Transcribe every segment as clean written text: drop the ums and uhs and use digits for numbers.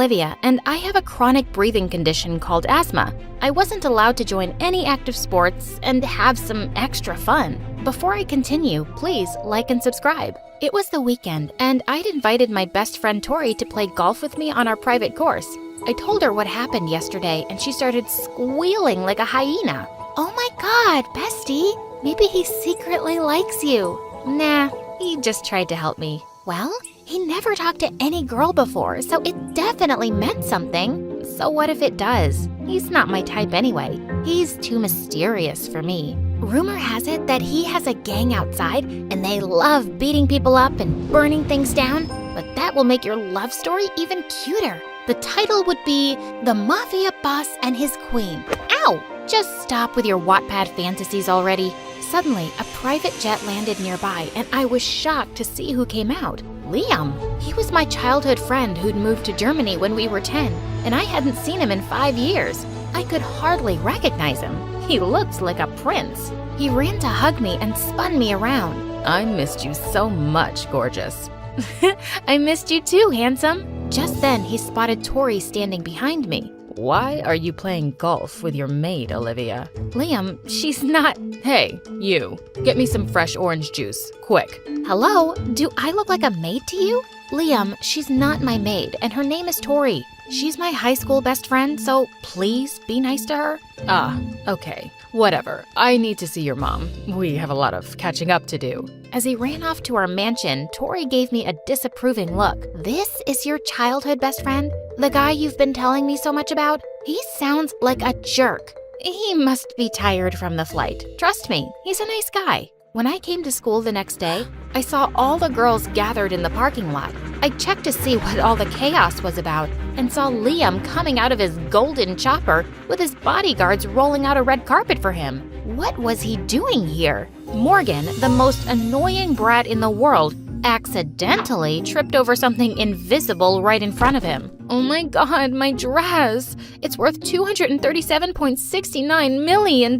Olivia, and I have a chronic breathing condition called asthma. I wasn't allowed to join any active sports and have some extra fun. Before I continue, please like and subscribe. It was the weekend, and I'd invited my best friend Tori to play golf with me on our private course. I told her what happened yesterday, and she started squealing like a hyena. Oh my god, bestie, maybe he secretly likes you. Nah, he just tried to help me. Well, he never talked to any girl before, so it definitely meant something. So what if it does? He's not my type anyway. He's too mysterious for me. Rumor has it that he has a gang outside and they love beating people up and burning things down, but that will make your love story even cuter. The title would be The Mafia Boss and His Queen. Ow! Just stop with your Wattpad fantasies already. Suddenly, a private jet landed nearby, and I was shocked to see who came out. Liam. He was my childhood friend who'd moved to Germany when we were 10, and I hadn't seen him in 5 years. I could hardly recognize him. He looked like a prince. He ran to hug me and spun me around. I missed you so much, gorgeous. I missed you too, handsome. Just then, he spotted Tori standing behind me. Why are you playing golf with your maid, Olivia? Liam, she's not… Hey, you. Get me some fresh orange juice, quick. Hello? Do I look like a maid to you? Liam, she's not my maid, and her name is Tori. She's my high school best friend, so please be nice to her. Okay. Whatever. I need to see your mom. We have a lot of catching up to do. As he ran off to our mansion, Tori gave me a disapproving look. This is your childhood best friend? The guy you've been telling me so much about? He sounds like a jerk. He must be tired from the flight. Trust me, he's a nice guy. When I came to school the next day, I saw all the girls gathered in the parking lot. I checked to see what all the chaos was about and saw Liam coming out of his golden chopper with his bodyguards rolling out a red carpet for him. What was he doing here? Morgan, the most annoying brat in the world, accidentally tripped over something invisible right in front of him. Oh my god, my dress! It's worth $237.69 million,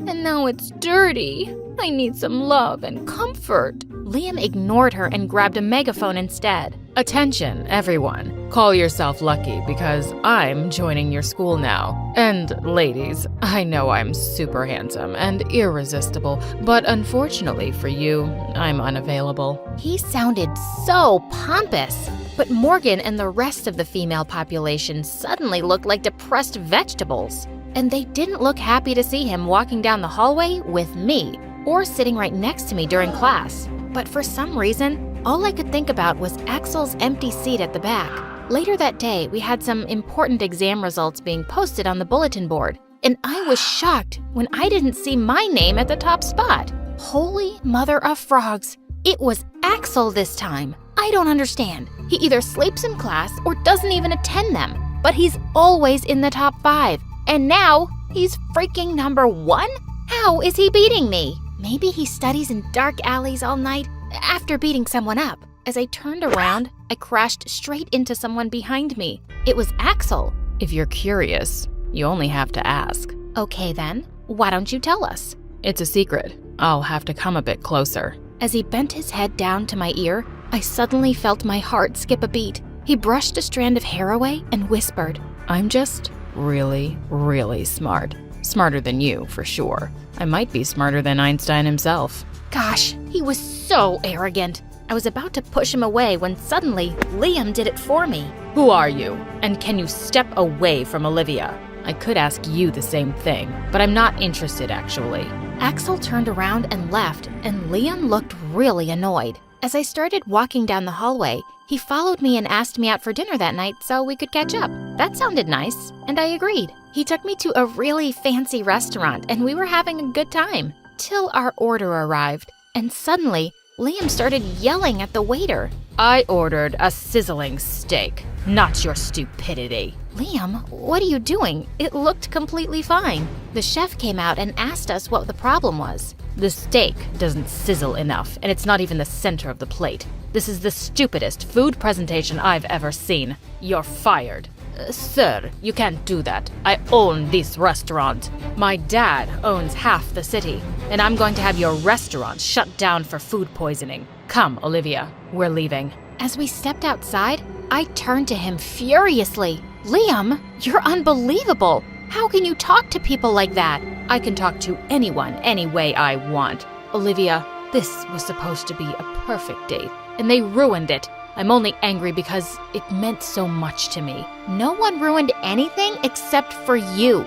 and now it's dirty. I need some love and comfort. Liam ignored her and grabbed a megaphone instead. Attention, everyone. Call yourself lucky because I'm joining your school now. And ladies, I know I'm super handsome and irresistible, but unfortunately for you, I'm unavailable. He sounded so pompous. But Morgan and the rest of the female population suddenly looked like depressed vegetables. And they didn't look happy to see him walking down the hallway with me, or sitting right next to me during class. But for some reason, all I could think about was Axel's empty seat at the back. Later that day, we had some important exam results being posted on the bulletin board, and I was shocked when I didn't see my name at the top spot. Holy mother of frogs! It was Axel this time. I don't understand. He either sleeps in class or doesn't even attend them, but he's always in the top 5. And now, he's freaking number 1? How is he beating me? Maybe he studies in dark alleys all night after beating someone up. As I turned around, I crashed straight into someone behind me. It was Axel. If you're curious, you only have to ask. Okay then, why don't you tell us? It's a secret. I'll have to come a bit closer. As he bent his head down to my ear, I suddenly felt my heart skip a beat. He brushed a strand of hair away and whispered, I'm just really, really smart. Smarter than you, for sure. I might be smarter than Einstein himself. Gosh, he was so arrogant. I was about to push him away when suddenly Liam did it for me. Who are you? And can you step away from Olivia? I could ask you the same thing, but I'm not interested actually. Axel turned around and left, and Liam looked really annoyed. As I started walking down the hallway, he followed me and asked me out for dinner that night so we could catch up. That sounded nice, and I agreed. He took me to a really fancy restaurant, and we were having a good time. Till our order arrived, and suddenly, Liam started yelling at the waiter. I ordered a sizzling steak, not your stupidity. Liam, what are you doing? It looked completely fine. The chef came out and asked us what the problem was. The steak doesn't sizzle enough, and it's not even the center of the plate. This is the stupidest food presentation I've ever seen. You're fired. Sir, you can't do that. I own this restaurant. My dad owns half the city, and I'm going to have your restaurant shut down for food poisoning. Come, Olivia, we're leaving. As we stepped outside, I turned to him furiously. Liam, you're unbelievable. How can you talk to people like that? I can talk to anyone any way I want. Olivia, this was supposed to be a perfect date, and they ruined it. I'm only angry because it meant so much to me. No one ruined anything except for you.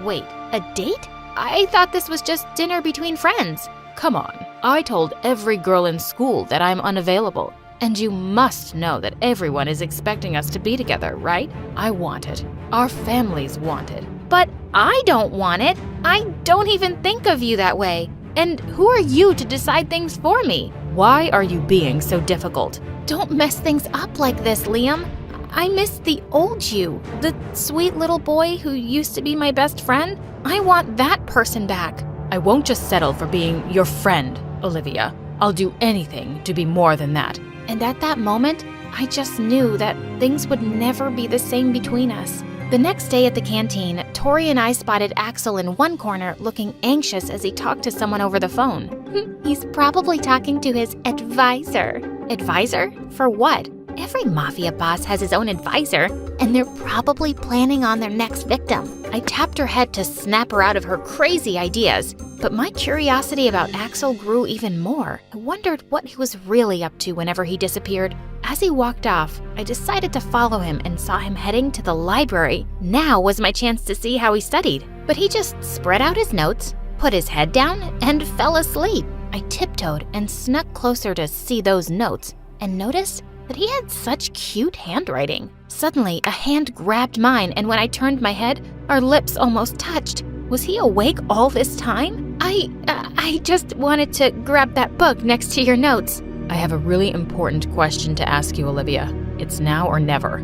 Wait, a date? I thought this was just dinner between friends. Come on, I told every girl in school that I'm unavailable. And you must know that everyone is expecting us to be together, right? I want it. Our families want it. But I don't want it. I don't even think of you that way. And who are you to decide things for me? Why are you being so difficult? Don't mess things up like this, Liam. I miss the old you, the sweet little boy who used to be my best friend. I want that person back. I won't just settle for being your friend, Olivia. I'll do anything to be more than that. And at that moment, I just knew that things would never be the same between us. The next day at the canteen, Tori and I spotted Axel in one corner looking anxious as he talked to someone over the phone. He's probably talking to his advisor. Advisor? For what? Every mafia boss has his own advisor, and they're probably planning on their next victim. I tapped her head to snap her out of her crazy ideas, but my curiosity about Axel grew even more. I wondered what he was really up to whenever he disappeared. As he walked off, I decided to follow him and saw him heading to the library. Now was my chance to see how he studied, but he just spread out his notes, put his head down, and fell asleep. I tiptoed and snuck closer to see those notes and noticed that he had such cute handwriting. Suddenly, a hand grabbed mine, and when I turned my head, our lips almost touched. Was he awake all this time? I just wanted to grab that book next to your notes. I have a really important question to ask you, Olivia. It's now or never.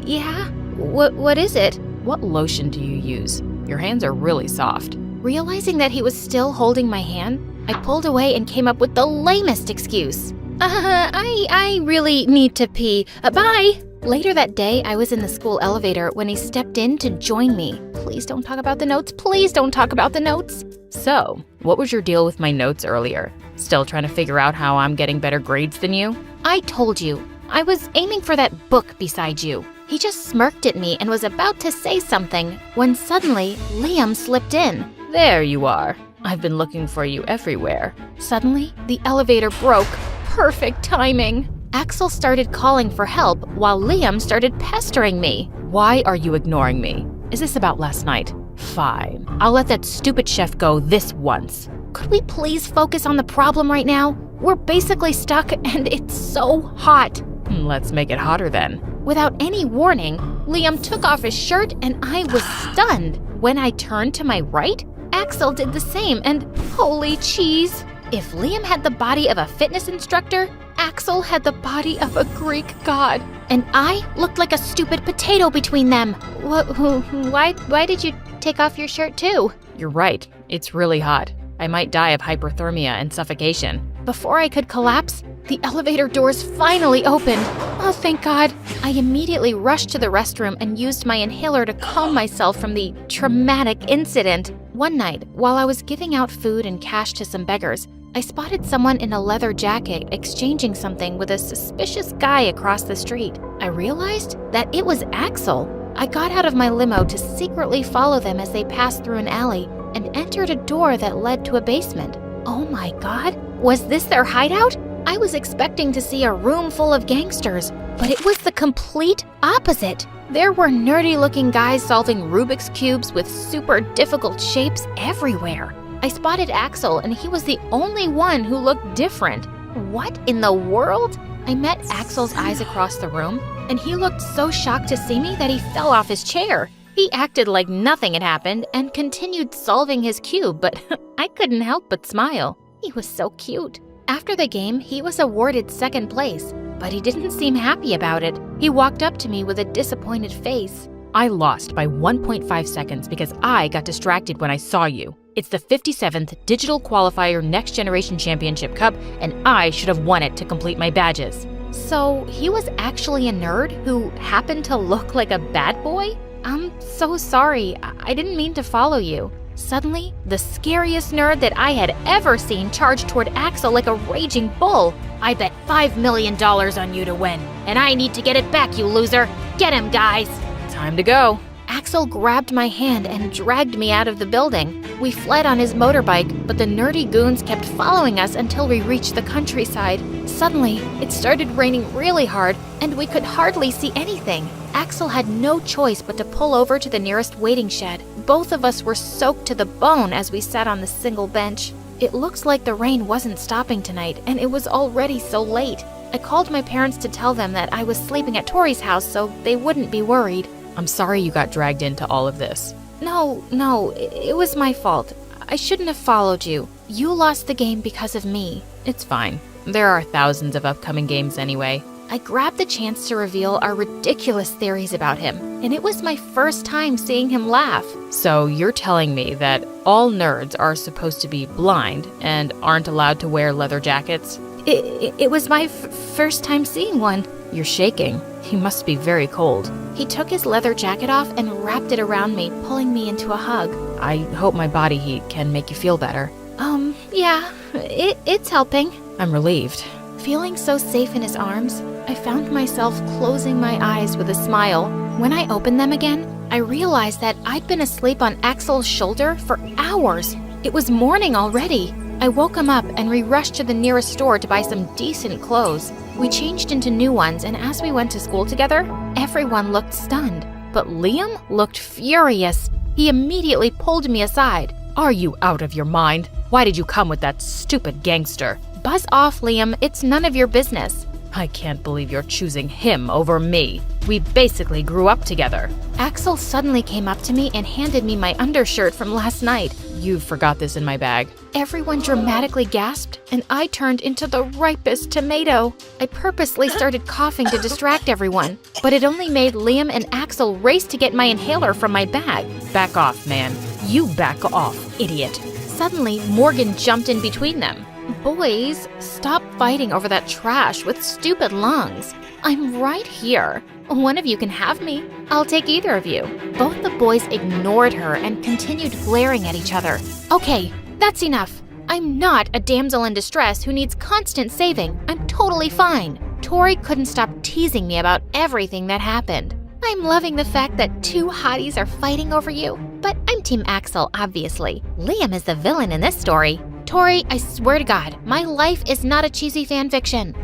Yeah? What is it? What lotion do you use? Your hands are really soft. Realizing that he was still holding my hand, I pulled away and came up with the lamest excuse. I really need to pee. Bye! Later that day, I was in the school elevator when he stepped in to join me. Please don't talk about the notes. Please don't talk about the notes. So, what was your deal with my notes earlier? Still trying to figure out how I'm getting better grades than you? I told you. I was aiming for that book beside you. He just smirked at me and was about to say something when suddenly Liam slipped in. There you are. I've been looking for you everywhere. Suddenly, the elevator broke. Perfect timing. Axel started calling for help while Liam started pestering me. Why are you ignoring me? Is this about last night? Fine. I'll let that stupid chef go this once. Could we please focus on the problem right now? We're basically stuck and it's so hot. Let's make it hotter then. Without any warning, Liam took off his shirt and I was stunned. When I turned to my right, Axel did the same and holy cheese. If Liam had the body of a fitness instructor, Axel had the body of a Greek god. And I looked like a stupid potato between them. Why did you take off your shirt too? You're right. It's really hot. I might die of hyperthermia and suffocation. Before I could collapse, the elevator doors finally opened. Oh, thank God. I immediately rushed to the restroom and used my inhaler to calm myself from the traumatic incident. One night, while I was giving out food and cash to some beggars, I spotted someone in a leather jacket exchanging something with a suspicious guy across the street. I realized that it was Axel. I got out of my limo to secretly follow them as they passed through an alley and entered a door that led to a basement. Oh my God, was this their hideout? I was expecting to see a room full of gangsters, but it was the complete opposite. There were nerdy-looking guys solving Rubik's Cubes with super difficult shapes everywhere. I spotted Axel, and he was the only one who looked different. What in the world? I met Axel's eyes across the room, and he looked so shocked to see me that he fell off his chair. He acted like nothing had happened and continued solving his cube, but I couldn't help but smile. He was so cute. After the game, he was awarded second place, but he didn't seem happy about it. He walked up to me with a disappointed face. I lost by 1.5 seconds because I got distracted when I saw you. It's the 57th Digital Qualifier Next Generation Championship Cup, and I should have won it to complete my badges. So he was actually a nerd who happened to look like a bad boy? I'm so sorry. I didn't mean to follow you. Suddenly, the scariest nerd that I had ever seen charged toward Axel like a raging bull. "I bet $5 million on you to win, and I need to get it back, you loser. Get him, guys." Time to go. Axel grabbed my hand and dragged me out of the building. We fled on his motorbike, but the nerdy goons kept following us until we reached the countryside. Suddenly, it started raining really hard, and we could hardly see anything. Axel had no choice but to pull over to the nearest waiting shed. Both of us were soaked to the bone as we sat on the single bench. It looks like the rain wasn't stopping tonight, and it was already so late. I called my parents to tell them that I was sleeping at Tori's house so they wouldn't be worried. I'm sorry you got dragged into all of this. No, it was my fault. I shouldn't have followed you. You lost the game because of me. It's fine. There are thousands of upcoming games anyway. I grabbed the chance to reveal our ridiculous theories about him, and it was my first time seeing him laugh. So you're telling me that all nerds are supposed to be blind and aren't allowed to wear leather jackets? It was my first time seeing one. You're shaking. You must be very cold. He took his leather jacket off and wrapped it around me, pulling me into a hug. I hope my body heat can make you feel better. Yeah, it's helping. I'm relieved. Feeling so safe in his arms, I found myself closing my eyes with a smile. When I opened them again, I realized that I'd been asleep on Axel's shoulder for hours. It was morning already. I woke him up and we rushed to the nearest store to buy some decent clothes. We changed into new ones, and as we went to school together, everyone looked stunned. But Liam looked furious. He immediately pulled me aside. Are you out of your mind? Why did you come with that stupid gangster? Buzz off, Liam. It's none of your business. I can't believe you're choosing him over me. We basically grew up together. Axel suddenly came up to me and handed me my undershirt from last night. You forgot this in my bag. Everyone dramatically gasped, and I turned into the ripest tomato. I purposely started coughing to distract everyone, but it only made Liam and Axel race to get my inhaler from my bag. Back off, man. You back off, idiot. Suddenly, Morgan jumped in between them. Boys, stop fighting over that trash with stupid lungs. I'm right here. One of you can have me. I'll take either of you. Both the boys ignored her and continued glaring at each other. Okay, that's enough. I'm not a damsel in distress who needs constant saving. I'm totally fine. Tori couldn't stop teasing me about everything that happened. I'm loving the fact that two hotties are fighting over you, but I'm Team Axel, obviously. Liam is the villain in this story. Tori, I swear to God, my life is not a cheesy fan fiction.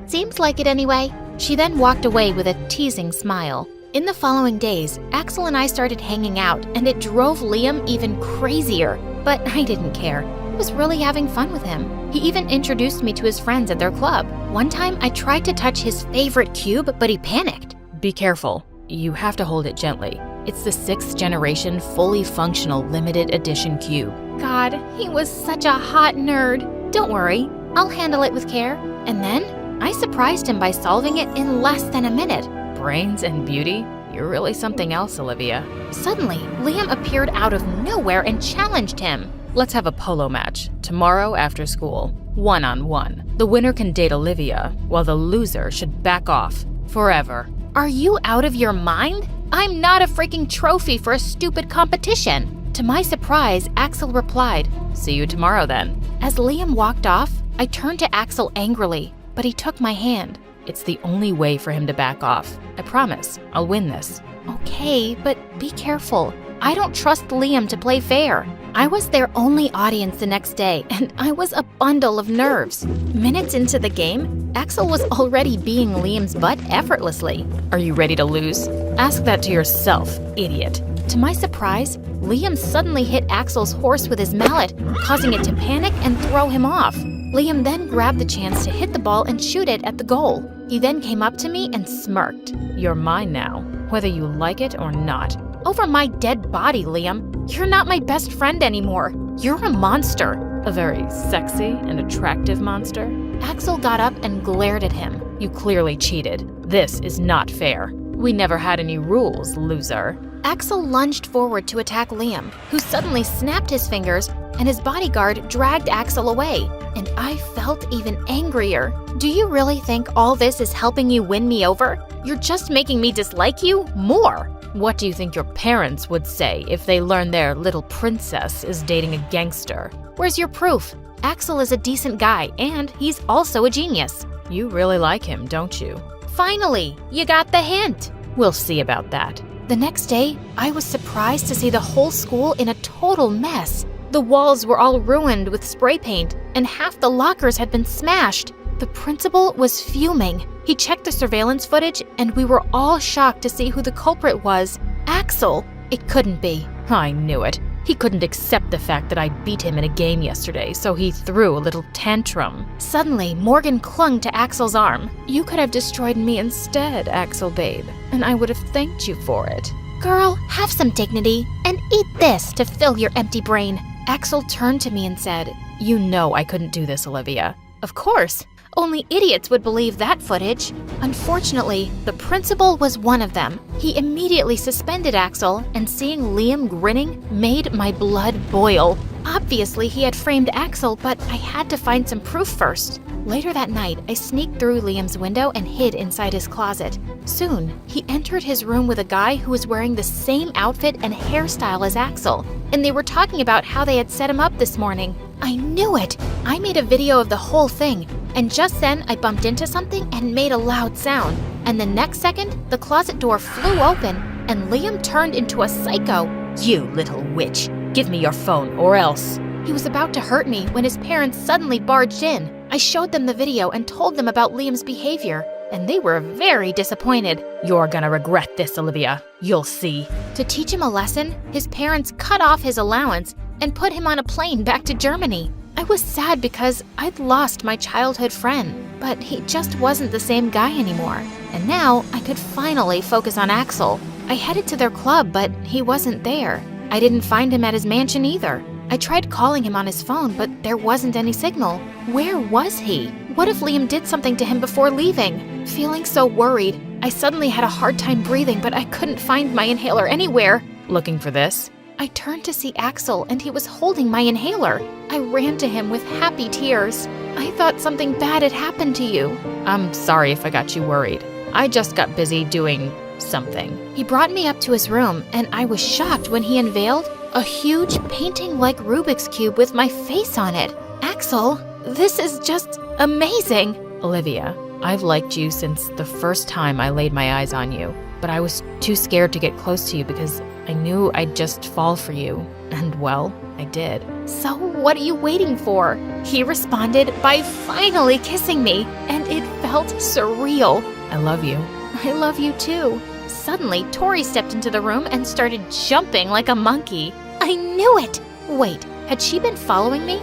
Seems like it anyway. She then walked away with a teasing smile. In the following days, Axel and I started hanging out, and it drove Liam even crazier. But I didn't care. I was really having fun with him. He even introduced me to his friends at their club. One time, I tried to touch his favorite cube, but he panicked. Be careful. You have to hold it gently. It's the 6th generation fully functional limited edition cube. God, he was such a hot nerd. Don't worry, I'll handle it with care. And then, I surprised him by solving it in less than a minute. Brains and beauty? You're really something else, Olivia. Suddenly, Liam appeared out of nowhere and challenged him. Let's have a polo match, tomorrow after school. 1-on-1. The winner can date Olivia, while the loser should back off. Forever. Are you out of your mind? I'm not a freaking trophy for a stupid competition. To my surprise, Axel replied, See you tomorrow then. As Liam walked off, I turned to Axel angrily, but he took my hand. It's the only way for him to back off. I promise, I'll win this. Okay, but be careful. I don't trust Liam to play fair. I was their only audience the next day, and I was a bundle of nerves. Minutes into the game, Axel was already being Liam's butt effortlessly. Are you ready to lose? Ask that to yourself, idiot. To my surprise, Liam suddenly hit Axel's horse with his mallet, causing it to panic and throw him off. Liam then grabbed the chance to hit the ball and shoot it at the goal. He then came up to me and smirked. You're mine now, whether you like it or not. Over my dead body, Liam. You're not my best friend anymore. You're a monster. A very sexy and attractive monster. Axel got up and glared at him. You clearly cheated. This is not fair. We never had any rules, loser. Axel lunged forward to attack Liam, who suddenly snapped his fingers, and his bodyguard dragged Axel away. And I felt even angrier. Do you really think all this is helping you win me over? You're just making me dislike you more. What do you think your parents would say if they learned their little princess is dating a gangster? Where's your proof? Axel is a decent guy, and he's also a genius. You really like him, don't you? Finally, you got the hint. We'll see about that. The next day, I was surprised to see the whole school in a total mess. The walls were all ruined with spray paint, and half the lockers had been smashed. The principal was fuming. He checked the surveillance footage, and we were all shocked to see who the culprit was. Axel. It couldn't be. I knew it. He couldn't accept the fact that I beat him in a game yesterday, so he threw a little tantrum. Suddenly, Morgan clung to Axel's arm. You could have destroyed me instead, Axel babe, and I would have thanked you for it. Girl, have some dignity, and eat this to fill your empty brain. Axel turned to me and said, You know I couldn't do this, Olivia. Of course. Only idiots would believe that footage. Unfortunately, the principal was one of them. He immediately suspended Axel, and seeing Liam grinning made my blood boil. Obviously, he had framed Axel, but I had to find some proof first. Later that night, I sneaked through Liam's window and hid inside his closet. Soon, he entered his room with a guy who was wearing the same outfit and hairstyle as Axel, and they were talking about how they had set him up this morning. I knew it! I made a video of the whole thing, and just then I bumped into something and made a loud sound. And the next second, the closet door flew open, and Liam turned into a psycho. You little witch! Give me your phone, or else. He was about to hurt me when his parents suddenly barged in. I showed them the video and told them about Liam's behavior, and they were very disappointed. You're gonna regret this, Olivia. You'll see. To teach him a lesson, his parents cut off his allowance and put him on a plane back to Germany. I was sad because I'd lost my childhood friend, but he just wasn't the same guy anymore. And now I could finally focus on Axel. I headed to their club, but he wasn't there. I didn't find him at his mansion either. I tried calling him on his phone, but there wasn't any signal. Where was he? What if Liam did something to him before leaving? Feeling so worried, I suddenly had a hard time breathing, but I couldn't find my inhaler anywhere. Looking for this? I turned to see Axel, and he was holding my inhaler. I ran to him with happy tears. I thought something bad had happened to you. I'm sorry if I got you worried. I just got busy doing something. He brought me up to his room, and I was shocked when he unveiled a huge painting-like Rubik's Cube with my face on it. Axel, this is just amazing. Olivia, I've liked you since the first time I laid my eyes on you, but I was too scared to get close to you because I knew I'd just fall for you. And well, I did. So what are you waiting for? He responded by finally kissing me, and it felt surreal. I love you. I love you too. Suddenly, Tori stepped into the room and started jumping like a monkey. I knew it! Wait, had she been following me?